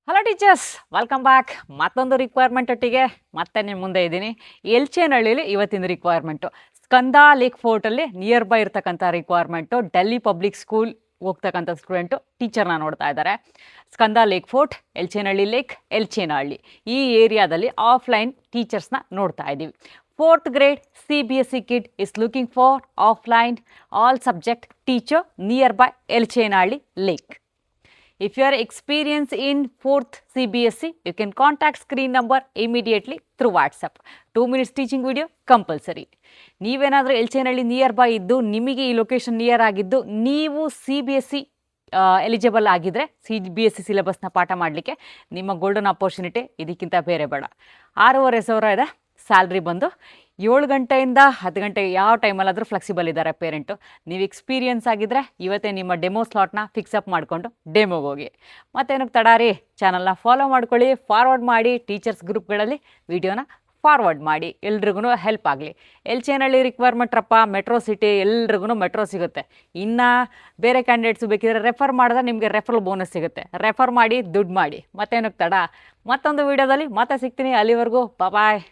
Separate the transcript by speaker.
Speaker 1: Hello teachers, welcome back. ಮತ್ತೊಂದು requirement ಒಟ್ಟಿಗೆ ಮತ್ತೆ ನಿಮ್ಮ ಮುಂದೆ ಇದ್ದೀನಿ. ಎಲ್ಚೇನಹಳ್ಳಿಲಿ ಇವತ್ತಿನ ರಿಕ್ವೈರ್ಮೆಂಟು ಸ್ಕಂದ ಲೇಕ್ ಫೋರ್ಟಲ್ಲಿ ನಿಯರ್ ಬೈ ಇರ್ತಕ್ಕಂಥ ರಿಕ್ವೈರ್ಮೆಂಟು. ಡೆಲ್ಲಿ ಪಬ್ಲಿಕ್ ಸ್ಕೂಲ್ ಹೋಗ್ತಕ್ಕಂಥ ಸ್ಟೂಡೆಂಟು ಟೀಚರ್ನ ನೋಡ್ತಾ ಇದ್ದಾರೆ. Skanda Lake Fort, Yelachenahalli lake, Yelachenahalli ಈ ಏರಿಯಾದಲ್ಲಿ ಆಫ್ಲೈನ್ ಟೀಚರ್ಸ್ನ ನೋಡ್ತಾ ಇದ್ದೀವಿ. 4th grade CBSE kid is looking for offline all subject teacher nearby Elchenalli Lake. If you are experienced in 4th CBSE, you can contact screen number immediately through WhatsApp. 2 minutes teaching video compulsory. ನೀವೇನಾದರೂ ಎಲ್ಚೇನಹಳ್ಳಿ near by ಇದ್ದು ನಿಮಗೆ ಈ location near ಆಗಿದ್ದು ನೀವು CBSE eligible ಆಗಿದ್ದರೆ CBSE ಸಿಲೆಬಸ್ನ ಪಾಠ ಮಾಡಲಿಕ್ಕೆ ನಿಮ್ಮ ಗೋಲ್ಡನ್ ಅಪರ್ಚುನಿಟಿ. ಇದಕ್ಕಿಂತ ಬೇರೆ ಬೇಡ. 6,500 ಇದೆ ಸ್ಯಾಲ್ರಿ ಬಂದು. 7 ಗಂಟೆಯಿಂದ 10 ಗಂಟೆಗೆ ಯಾವ ಟೈಮಲ್ಲಾದರೂ ಫ್ಲೆಕ್ಸಿಬಲ್ ಇದ್ದಾರೆ ಪೇರೆಂಟು. ನೀವು ಎಕ್ಸ್ಪೀರಿಯನ್ಸ್ ಆಗಿದ್ದರೆ ಇವತ್ತೇ ನಿಮ್ಮ ಡೆಮೋ ಸ್ಲಾಟ್ನ ಫಿಕ್ಸಪ್ ಮಾಡಿಕೊಂಡು ಡೆಮೋಗೆ ಹೋಗಿ. ಮತ್ತೇನಕ್ಕೆ ತಡಾರಿ, ಚಾನಲ್ನ ಫಾಲೋ ಮಾಡ್ಕೊಳ್ಳಿ, ಫಾರ್ವರ್ಡ್ ಮಾಡಿ, ಟೀಚರ್ಸ್ ಗ್ರೂಪ್ಗಳಲ್ಲಿ ವಿಡಿಯೋನ ಫಾರ್ವರ್ಡ್ ಮಾಡಿ, ಎಲ್ರಿಗೂ ಹೆಲ್ಪ್ ಆಗಲಿ. ಎಲ್ಚೇನಹಳ್ಳಿ ರಿಕ್ವೈರ್ಮೆಂಟ್ ರಪ್ಪ, ಮೆಟ್ರೋ ಸಿಟಿ, ಎಲ್ರಿಗೂ ಮೆಟ್ರೋ ಸಿಗುತ್ತೆ. ಇನ್ನು ಬೇರೆ ಕ್ಯಾಂಡಿಡೇಟ್ಸು ಬೇಕಿದ್ರೆ ರೆಫರ್ ಮಾಡಿದ್ರೆ ನಿಮಗೆ ರೆಫರಲ್ ಬೋನಸ್ ಸಿಗುತ್ತೆ. ರೆಫರ್ ಮಾಡಿ, ದುಡ್ಡು ಮಾಡಿ. ಮತ್ತೇನಕ್ಕೆ ತಡ, ಮತ್ತೊಂದು ವಿಡಿಯೋದಲ್ಲಿ ಮತ್ತೆ ಸಿಗ್ತೀನಿ. ಅಲ್ಲಿವರೆಗೂ ಬಾಯ್.